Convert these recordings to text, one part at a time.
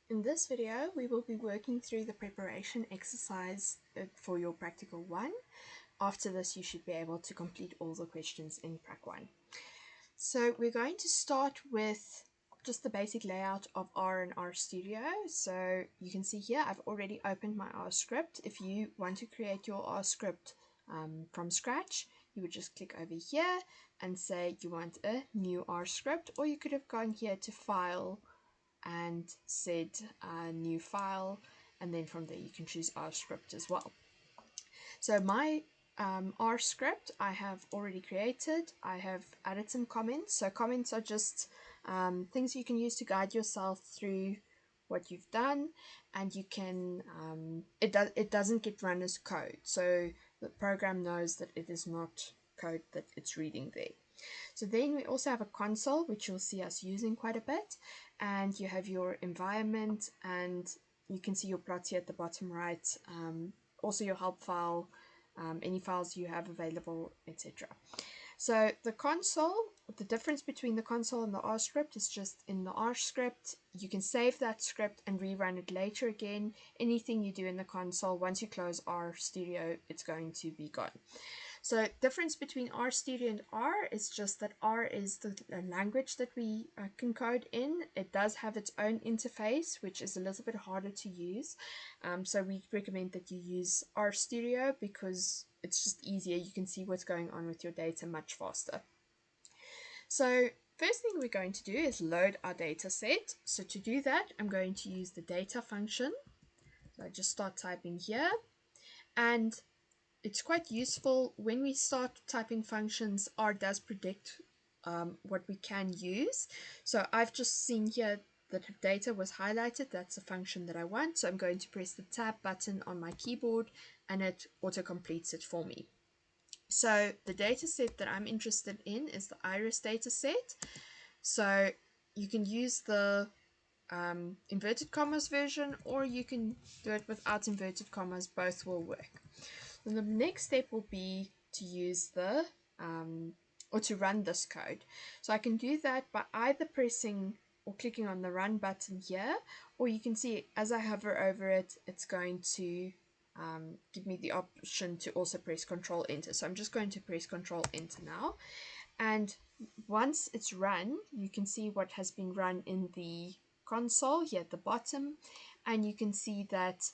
In this video, we will be working through the preparation exercise for your practical 1. After this, you should be able to complete all the questions in Prac 1. So we're going to start with just the basic layout of R and R Studio. So you can see here, I've already opened my R script. If you want to create your R script from scratch, you would just click over here and say you want a new R script, or you could have gone here to File and said new file, and then from there you can choose R script as well. So my R script I have already created. I have added some comments. So comments are just things you can use to guide yourself through what you've done, and you can it doesn't get run as code, so the program knows that it is not code that it's reading there. So then we also have a console, which you'll see us using quite a bit, and you have your environment, and you can see your plots here at the bottom right, also your help file, any files you have available, etc. So the console, the difference between the console and the R script is just in the R script, you can save that script and rerun it later again. Anything you do in the console, once you close R Studio, it's going to be gone. So difference between R Studio and R is just that R is the language that we can code in. It does have its own interface, which is a little bit harder to use. So we recommend that you use R Studio because it's just easier. You can see what's going on with your data much faster. So first thing we're going to do is load our data set. So to do that, I'm going to use the data function. So I just start typing here, and it's quite useful when we start typing functions. R does predict what we can use. So I've just seen here that data was highlighted. That's a function that I want. So I'm going to press the tab button on my keyboard and it auto completes it for me. So the data set that I'm interested in is the iris data set. So you can use the inverted commas version, or you can do it without inverted commas. Both will work. And the next step will be to use the or to run this code. So I can do that by either pressing or clicking on the run button here, or you can see as I hover over it, it's going to give me the option to also press Control Enter. So I'm just going to press Control Enter now, and once it's run, you can see what has been run in the console here at the bottom, and you can see that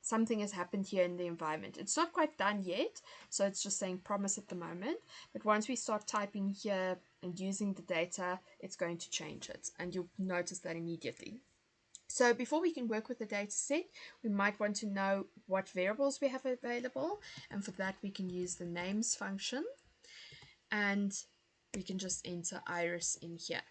something has happened here in the environment. It's not quite done yet, so it's just saying promise at the moment, but once we start typing here and using the data, it's going to change it, and you'll notice that immediately. So before we can work with the data set, we might want to know what variables we have available, and for that we can use the names function, and we can just enter iris in here.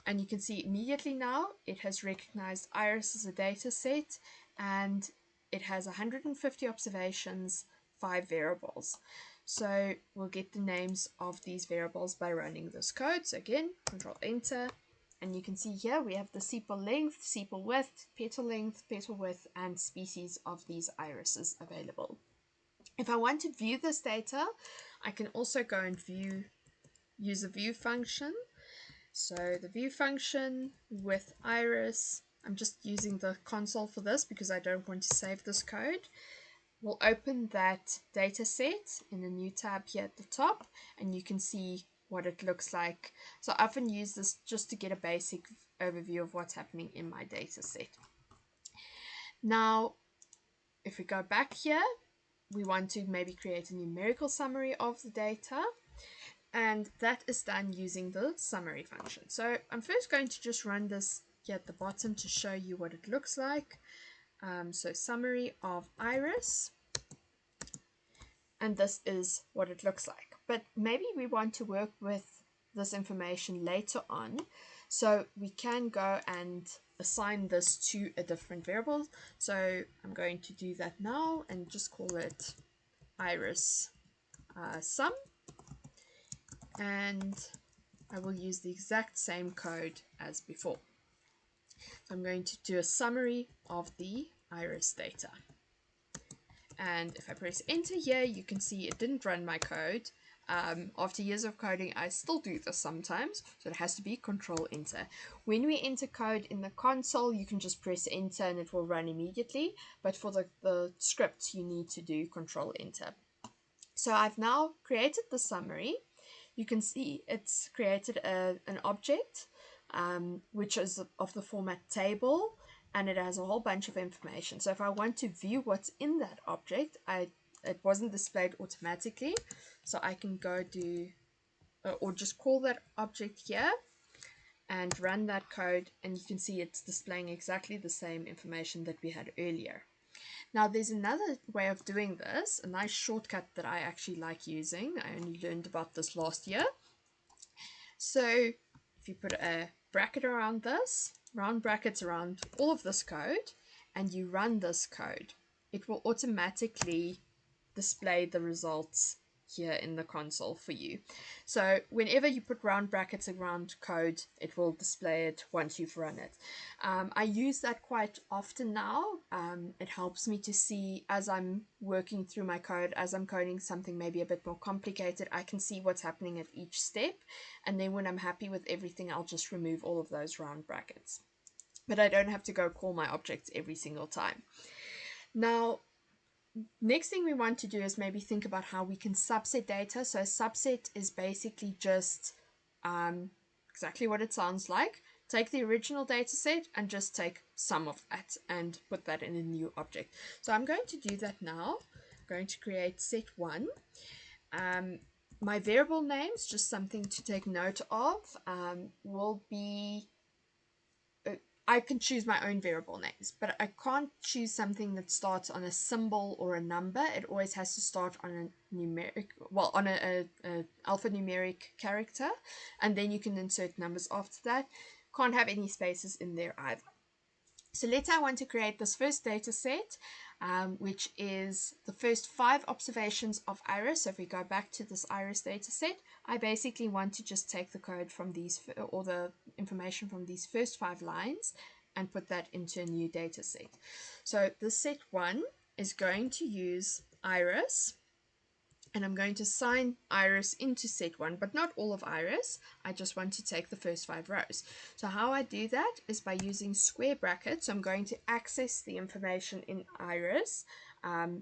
And you can see immediately now it has recognized iris as a data set, and it has 150 observations, 5 variables. So we'll get the names of these variables by running this code. So again, Control Enter, and you can see here we have the sepal length, sepal width, petal length, petal width, and species of these irises available. If I want to view this data, I can also go and use a view function. So the view function with iris, I'm just using the console for this because I don't want to save this code. We'll open that data set in a new tab here at the top, and you can see what it looks like. So I often use this just to get a basic overview of what's happening in my data set. Now, if we go back here, we want to maybe create a numerical summary of the data, and that is done using the summary function. So I'm first going to just run this here at the bottom to show you what it looks like. So summary of iris, and this is what it looks like. But maybe we want to work with this information later on, so we can go and assign this to a different variable. So I'm going to do that now and just call it iris sum, and I will use the exact same code as before. So I'm going to do a summary of the iris data. And if I press enter here, you can see it didn't run my code. After years of coding, I still do this sometimes, so it has to be Control Enter. When we enter code in the console, you can just press Enter and it will run immediately, but for the script, you need to do Control Enter. So I've now created the summary. You can see it's created an object, which is of the format table, and it has a whole bunch of information. So if I want to view what's in that object, it wasn't displayed automatically, so I can go do, or just call that object here and run that code, and you can see it's displaying exactly the same information that we had earlier. Now there's another way of doing this, a nice shortcut that I actually like using. I only learned about this last year. So if you put a bracket around this, round brackets around all of this code, and you run this code, it will automatically display the results here in the console for you. So whenever you put round brackets around code, it will display it once you've run it. I use that quite often now. It helps me to see as I'm working through my code, as I'm coding something maybe a bit more complicated, I can see what's happening at each step. And then when I'm happy with everything, I'll just remove all of those round brackets. But I don't have to go call my objects every single time. Now, next thing we want to do is maybe think about how we can subset data. So a subset is basically just exactly what it sounds like. Take the original data set and just take some of that and put that in a new object. So I'm going to do that now. I'm going to create set1. My variable names, just something to take note of, will be I can choose my own variable names, but I can't choose something that starts on a symbol or a number. It always has to start on a numeric, well, on a alphanumeric character, and then you can insert numbers after that. Can't have any spaces in there either. So let's say I want to create this first data set, which is the first 5 observations of iris. So if we go back to this iris data set, I basically want to just take the code from these, or the information from these first 5 lines, and put that into a new data set. So the set 1 is going to use iris, and I'm going to assign iris into set 1, but not all of iris. I just want to take the first 5 rows. So how I do that is by using square brackets. So I'm going to access the information in iris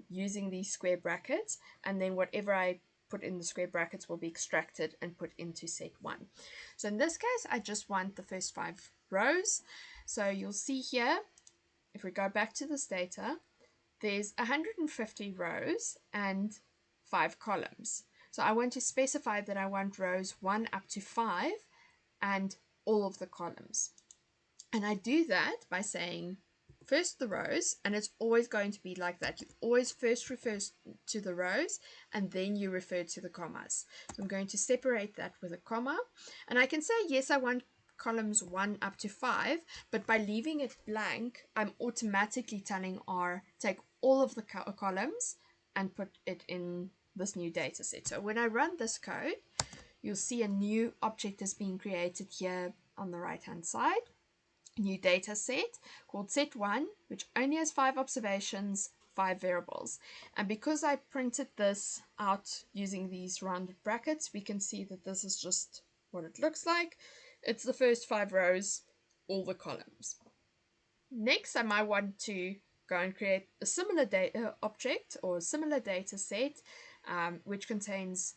using these square brackets, and then whatever I put in the square brackets will be extracted and put into set 1. So in this case, I just want the first 5 rows. So you'll see here, if we go back to this data, there's 150 rows and 5 columns. So I want to specify that I want rows 1 up to 5 and all of the columns. And I do that by saying first the rows, and it's always going to be like that. You always first refer to the rows and then you refer to the commas. So I'm going to separate that with a comma, and I can say yes, I want columns 1 up to 5, but by leaving it blank, I'm automatically telling R take all of the columns and put it in this new data set. So when I run this code, you'll see a new object is being created here on the right hand side. New data set called set1, which only has 5 observations, 5 variables. And because I printed this out using these rounded brackets, we can see that this is just what it looks like. It's the first 5 rows, all the columns. Next, I might want to go and create a similar data object or a similar data set, which contains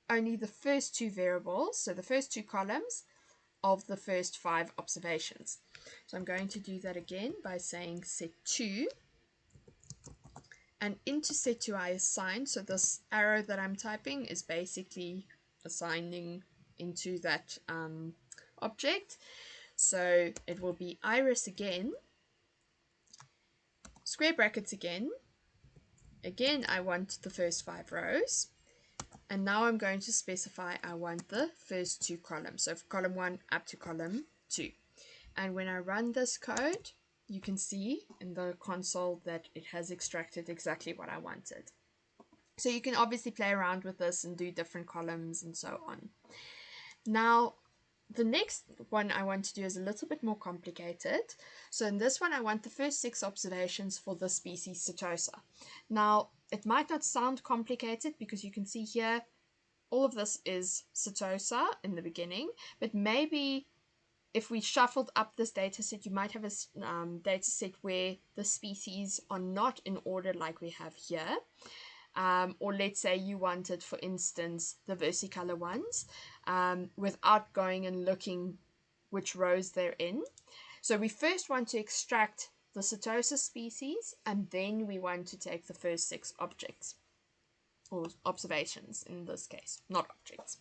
only the first 2 variables, so the first 2 columns of the first 5 observations. So I'm going to do that again by saying set2, and into set2 I assign, so this arrow that I'm typing is basically assigning into that object. So it will be iris again, square brackets again, I want the first 5 rows, and now I'm going to specify I want the first 2 columns, so column 1 up to column 2. And when I run this code, you can see in the console that it has extracted exactly what I wanted. So you can obviously play around with this and do different columns and so on. Now, the next one I want to do is a little bit more complicated. So in this one, I want the first 6 observations for the species Setosa. Now, it might not sound complicated because you can see here all of this is Setosa in the beginning, but maybe if we shuffled up this data set, you might have a data set where the species are not in order like we have here. Or let's say you wanted, for instance, the versicolor ones without going and looking which rows they're in. So we first want to extract the Setosa species, and then we want to take the first 6 objects, or observations in this case, not objects.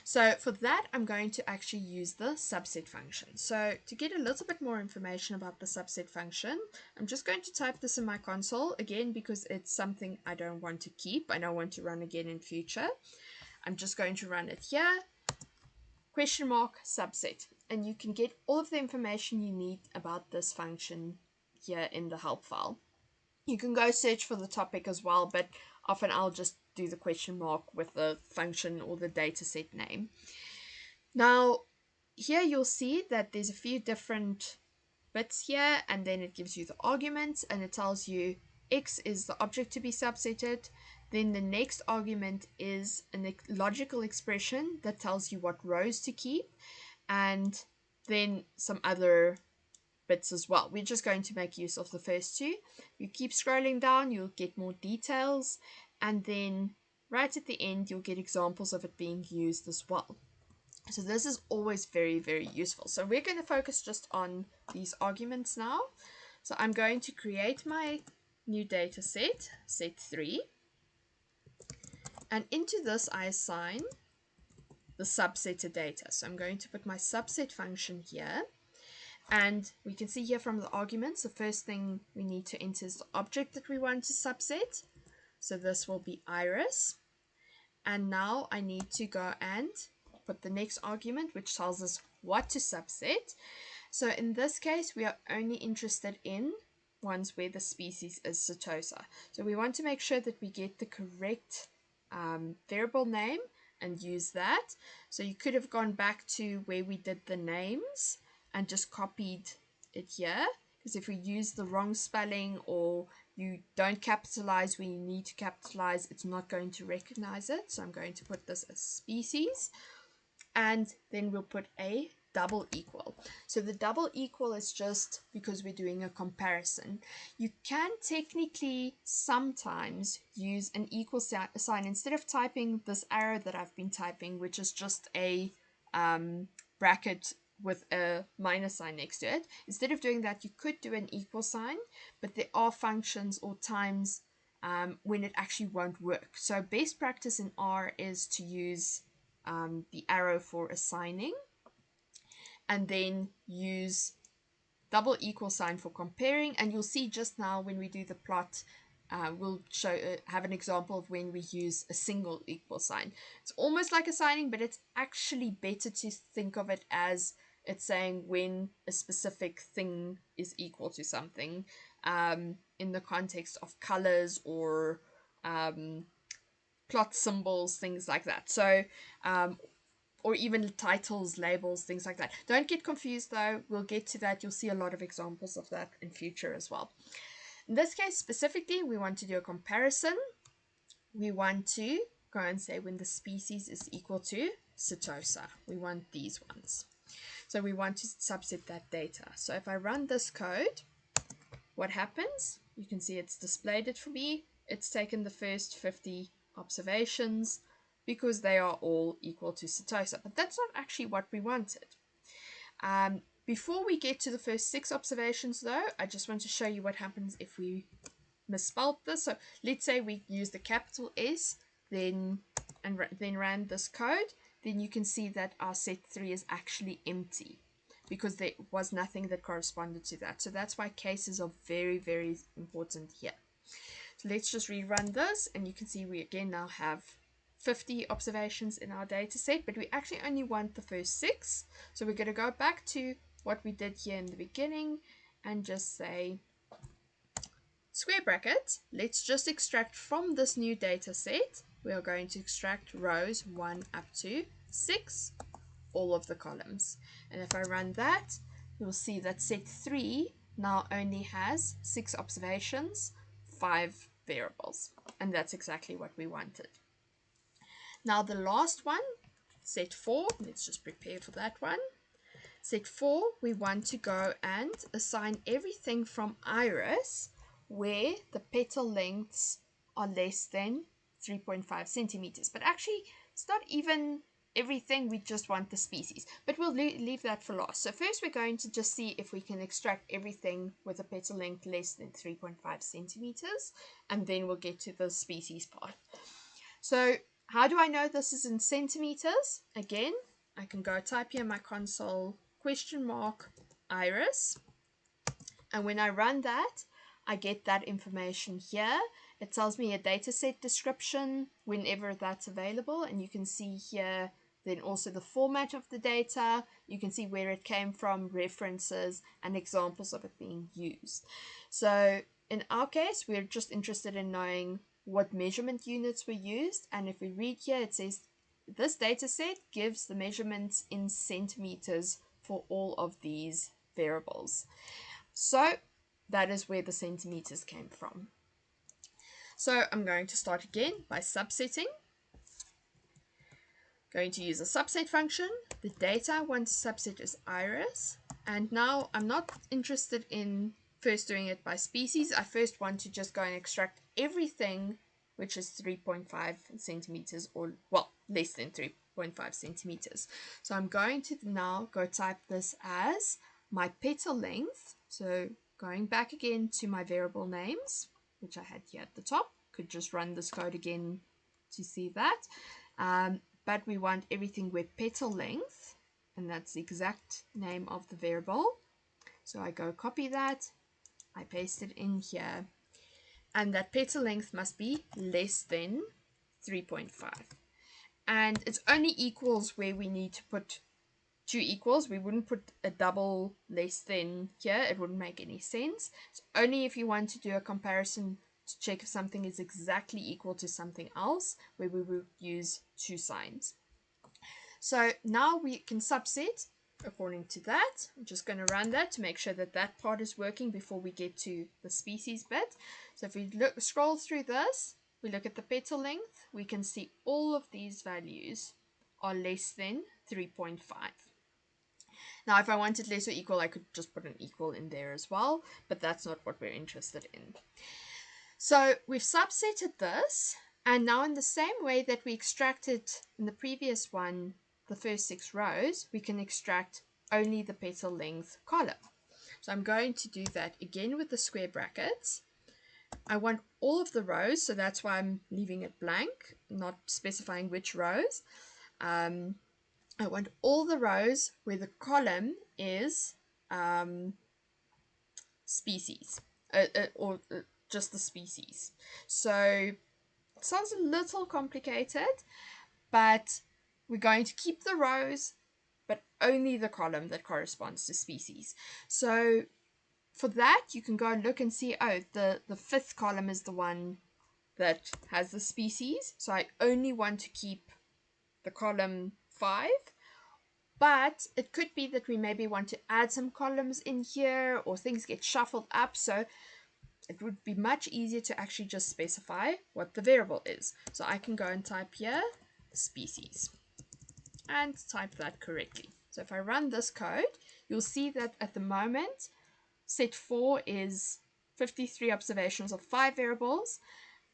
So for that, I'm going to actually use the subset function. So to get a little bit more information about the subset function, I'm just going to type this in my console, again, because it's something I don't want to keep. I don't want to run again in future. I'm just going to run it here, question mark subset. And you can get all of the information you need about this function here in the help file. You can go search for the topic as well, but often I'll just do the question mark with the function or the dataset name. Now, here you'll see that there's a few different bits here, and then it gives you the arguments, and it tells you X is the object to be subsetted. Then the next argument is a logical expression that tells you what rows to keep, and then some other bits as well. We're just going to make use of the first two. You keep scrolling down, you'll get more details, and then right at the end you'll get examples of it being used as well. So this is always very, very useful. So we're going to focus just on these arguments now. So I'm going to create my new data set, set 3, and into this I assign the subsetted data. So I'm going to put my subset function here. And we can see here from the arguments, the first thing we need to enter is the object that we want to subset. So this will be iris. And now I need to go and put the next argument, which tells us what to subset. So in this case, we are only interested in ones where the species is Setosa. So we want to make sure that we get the correct variable name and use that. So you could have gone back to where we did the names and just copied it here, because if we use the wrong spelling or you don't capitalize when you need to capitalize, it's not going to recognize it. So I'm going to put this as species, and then we'll put a double equal. So the double equal is just because we're doing a comparison. You can technically sometimes use an equal sign instead of typing this arrow that I've been typing, which is just a bracket with a minus sign next to it. Instead of doing that, you could do an equal sign, but there are functions or times when it actually won't work. So best practice in R is to use the arrow for assigning, and then use double equal sign for comparing. And you'll see just now when we do the plot, we'll have an example of when we use a single equal sign. It's almost like assigning, but it's actually better to think of it as it's saying when a specific thing is equal to something in the context of colors or plot symbols, things like that. So or even titles, labels, things like that. Don't get confused though. We'll get to that. You'll see a lot of examples of that in future as well. In this case specifically, we want to do a comparison. We want to go and say when the species is equal to Setosa. We want these ones. So we want to subset that data. So if I run this code, what happens? You can see it's displayed it for me. It's taken the first 50 observations because they are all equal to Setosa. But that's not actually what we wanted. Before we get to the first 6 observations though, I just want to show you what happens if we misspelled this. So let's say we use the capital S, then ran this code, then you can see that our set 3 is actually empty because there was nothing that corresponded to that. So that's why cases are very, very important here. So let's just rerun this, and you can see we again now have 50 observations in our data set, but we actually only want the first 6. So we're going to go back to what we did here in the beginning and just say square bracket. Let's just extract from this new data set. We are going to extract rows 1 up to 6, all of the columns. And if I run that, you'll see that set 3 now only has 6 observations, 5 variables. And that's exactly what we wanted. Now the last one, set 4, let's just prepare for that one. Set 4, we want to go and assign everything from iris where the petal lengths are less than 3.5 centimeters. But actually, it's not even everything, we just want the species. But we'll leave that for last. So first we're going to just see if we can extract everything with a petal length less than 3.5 centimeters. And then we'll get to the species part. So how do I know this is in centimeters? Again, I can go type here in my console $iris, and when I run that, I get that information here. It tells me a dataset description whenever that's available, and you can see here then also the format of the data. You can see where it came from, references, and examples of it being used. So in our case, we're just interested in knowing what measurement units were used, and if we read here, it says this dataset gives the measurements in centimeters for all of these variables. So that is where the centimeters came from. So I'm going to start again by subsetting. Going to use a subset function. The data once subset is iris. And now I'm not interested in first doing it by species. I first want to just go and extract everything which is 3.5 centimeters, or well, less than 3.5 centimeters. So I'm going to now go type this as my petal length. So going back again to my variable names, which I had here at the top, could just run this code again to see that. But we want everything with petal length, and that's the exact name of the variable. So I go copy that, I paste it in here, and that petal length must be less than 3.5. And it's only equals where we need to put two equals. We wouldn't put a double less than here. It wouldn't make any sense. It's only if you want to do a comparison to check if something is exactly equal to something else, where we would use two signs. So now we can subset according to that. I'm just going to run that to make sure that that part is working before we get to the species bit. So if we scroll through this, we look at the petal length, we can see all of these values are less than 3.5. Now, if I wanted less or equal, I could just put an equal in there as well, but that's not what we're interested in. So we've subsetted this, and now in the same way that we extracted in the previous one, the first 6 rows, we can extract only the petal length column. So I'm going to do that again with the square brackets. I want all of the rows, so that's why I'm leaving it blank, not specifying which rows. I want all the rows where the column is species, or just the species. So it sounds a little complicated, but we're going to keep the rows, but only the column that corresponds to species. So for that, you can go and look and see, oh, the 5th column is the one that has the species. So I only want to keep the column 5. But it could be that we maybe want to add some columns in here, or things get shuffled up. So it would be much easier to actually just specify what the variable is. So I can go and type here species and type that correctly. So if I run this code, you'll see that at the moment, set 4 is 53 observations of 5 variables.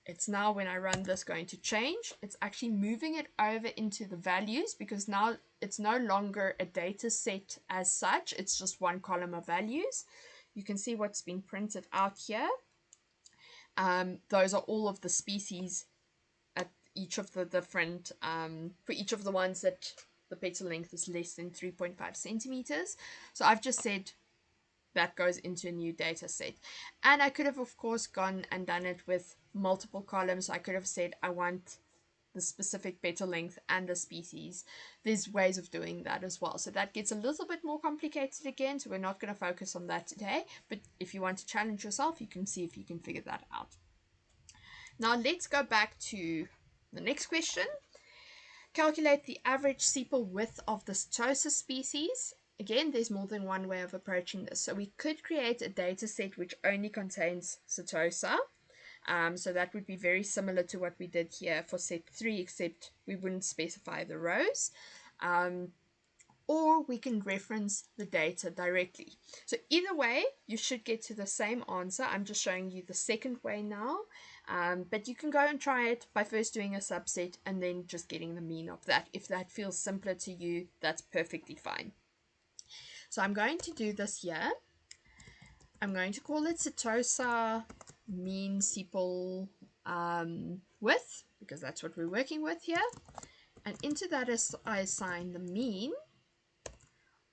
It's now, when I run this, going to change. It's actually moving it over into the values, because now it's no longer a data set as such. It's just one column of values. You can see what's been printed out here. Those are all of the species at each of the different, for each of the ones that the petal length is less than 3.5 centimeters. So I've just said that goes into a new data set. And I could have, of course, gone and done it with multiple columns. I could have said I want the specific petal length and the species. There's ways of doing that as well. So that gets a little bit more complicated again, so we're not going to focus on that today. But if you want to challenge yourself, you can see if you can figure that out. Now let's go back to the next question. Calculate the average sepal width of the Setosa species. Again, there's more than one way of approaching this. So we could create a data set which only contains Setosa. So that would be very similar to what we did here for set 3, except we wouldn't specify the rows. Or we can reference the data directly. So either way, you should get to the same answer. I'm just showing you the second way now, but you can go and try it by first doing a subset and then just getting the mean of that. If that feels simpler to you, that's perfectly fine. So I'm going to do this here. I'm going to call it Setosa mean sepal width, because that's what we're working with here. And into that I assign the mean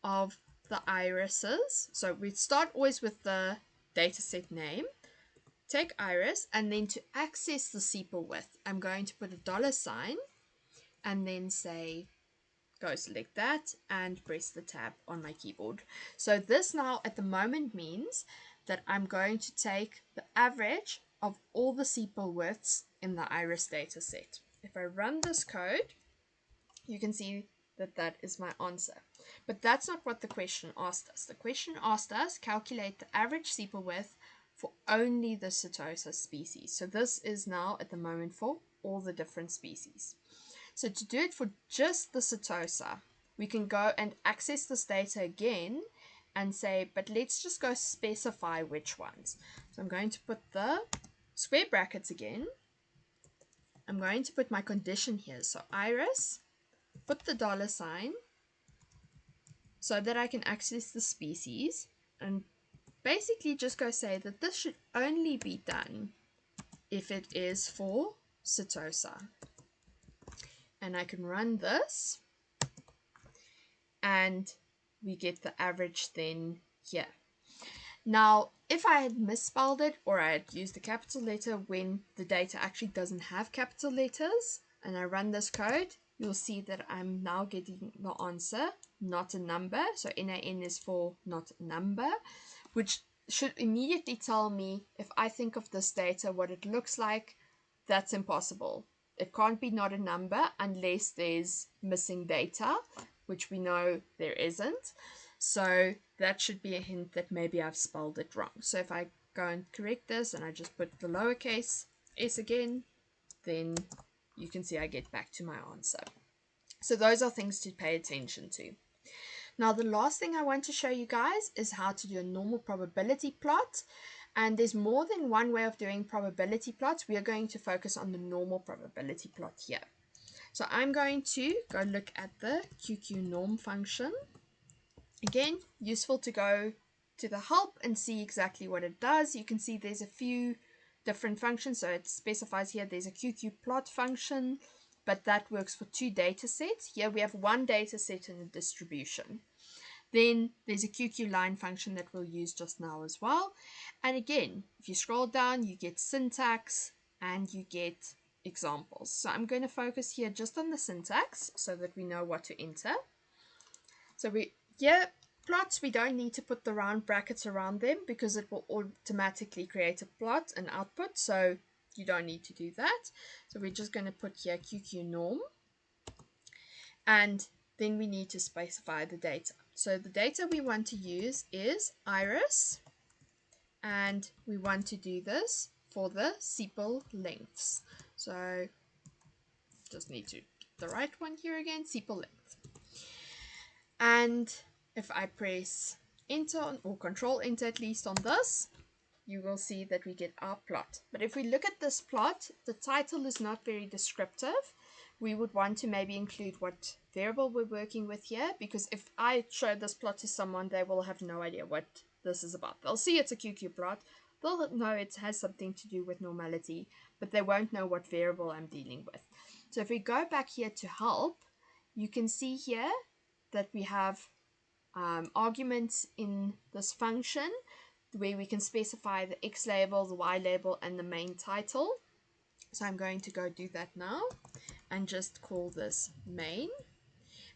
of the irises. So we start always with the dataset name. Take iris, and then to access the sepal width, I'm going to put a $sign and then say go select that and press the tab on my keyboard. So this now at the moment means that I'm going to take the average of all the sepal widths in the iris dataset. If I run this code, you can see that that is my answer. But that's not what the question asked us. The question asked us calculate the average sepal width for only the Setosa species. So this is now at the moment for all the different species. So to do it for just the Setosa, we can go and access this data again and say, but let's just go specify which ones. So I'm going to put the square brackets again. I'm going to put my condition here. So iris, put the $sign so that I can access the species, and basically just go say that this should only be done if it is for Setosa. And I can run this and we get the average then here. Now, if I had misspelled it or I had used a capital letter when the data actually doesn't have capital letters, and I run this code, you'll see that I'm now getting the answer, not a number. So NaN is for not a number, which should immediately tell me, if I think of this data, what it looks like. That's impossible. It can't be not a number unless there's missing data, which we know there isn't. So that should be a hint that maybe I've spelled it wrong. So if I go and correct this and I just put the lowercase s again, then you can see I get back to my answer. So those are things to pay attention to. Now the last thing I want to show you guys is how to do a normal probability plot. And there's more than one way of doing probability plots. We are going to focus on the normal probability plot here. So I'm going to go look at the QQnorm function. Again, useful to go to the help and see exactly what it does. You can see there's a few different functions. So it specifies here there's a QQplot function, but that works for 2 data sets. Here we have 1 data set and a distribution. Then there's a QQline function that we'll use just now as well. And again, if you scroll down, you get syntax and you get examples. So I'm going to focus here just on the syntax so that we know what to enter. So plots, we don't need to put the round brackets around them because it will automatically create a plot and output. So you don't need to do that. So we're just going to put here QQnorm. And then we need to specify the data. So the data we want to use is iris, and we want to do this for the sepal lengths. So just need to get the right one here again, sepal length. And if I press enter or control enter at least on this, you will see that we get our plot. But if we look at this plot, the title is not very descriptive. We would want to maybe include what variable we're working with here, because if I show this plot to someone, they will have no idea what this is about. They'll see it's a QQ plot. They'll know it has something to do with normality, but they won't know what variable I'm dealing with. So if we go back here to help, you can see here that we have arguments in this function where we can specify the X label, the Y label, and the main title. So I'm going to go do that now and just call this main.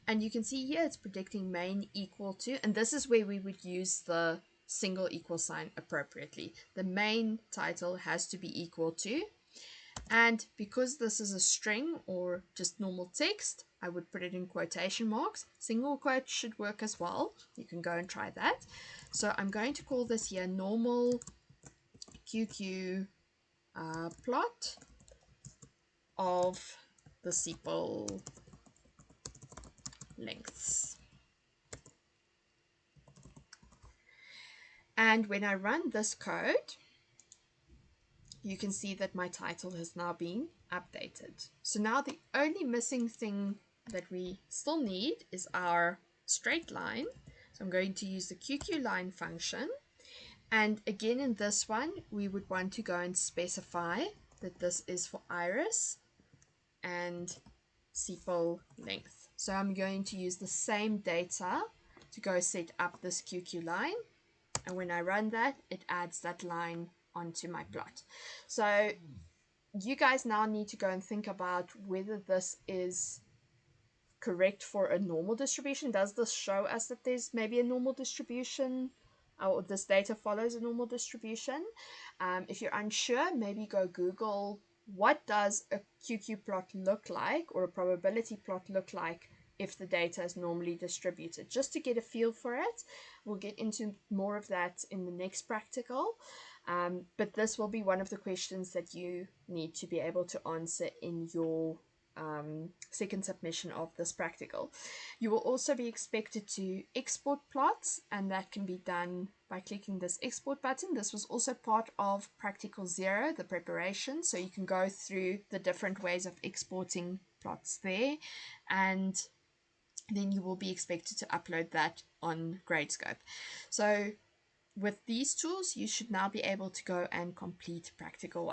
And you can see here it's predicting main equal to, and this is where we would use the single equal sign appropriately. The main title has to be equal to, and because this is a string or just normal text, I would put it in quotation marks. Single quote should work as well. You can go and try that. So I'm going to call this here normal QQ plot of the sepal lengths. And when I run this code, you can see that my title has now been updated. So now the only missing thing that we still need is our straight line. So I'm going to use the QQLine function. And again, in this one, we would want to go and specify that this is for iris and sepal length. So I'm going to use the same data to go set up this QQLine. And when I run that, it adds that line onto my plot. So you guys now need to go and think about whether this is correct for a normal distribution. Does this show us that there's maybe a normal distribution, or this data follows a normal distribution? If you're unsure, maybe go Google what does a QQ plot look like, or a probability plot look like if the data is normally distributed, just to get a feel for it. We'll get into more of that in the next practical. But this will be one of the questions that you need to be able to answer in your second submission of this practical. You will also be expected to export plots, and that can be done by clicking this export button. This was also part of practical 0, the preparation, so you can go through the different ways of exporting plots there, and then you will be expected to upload that on Gradescope. So with these tools, you should now be able to go and complete practical 1.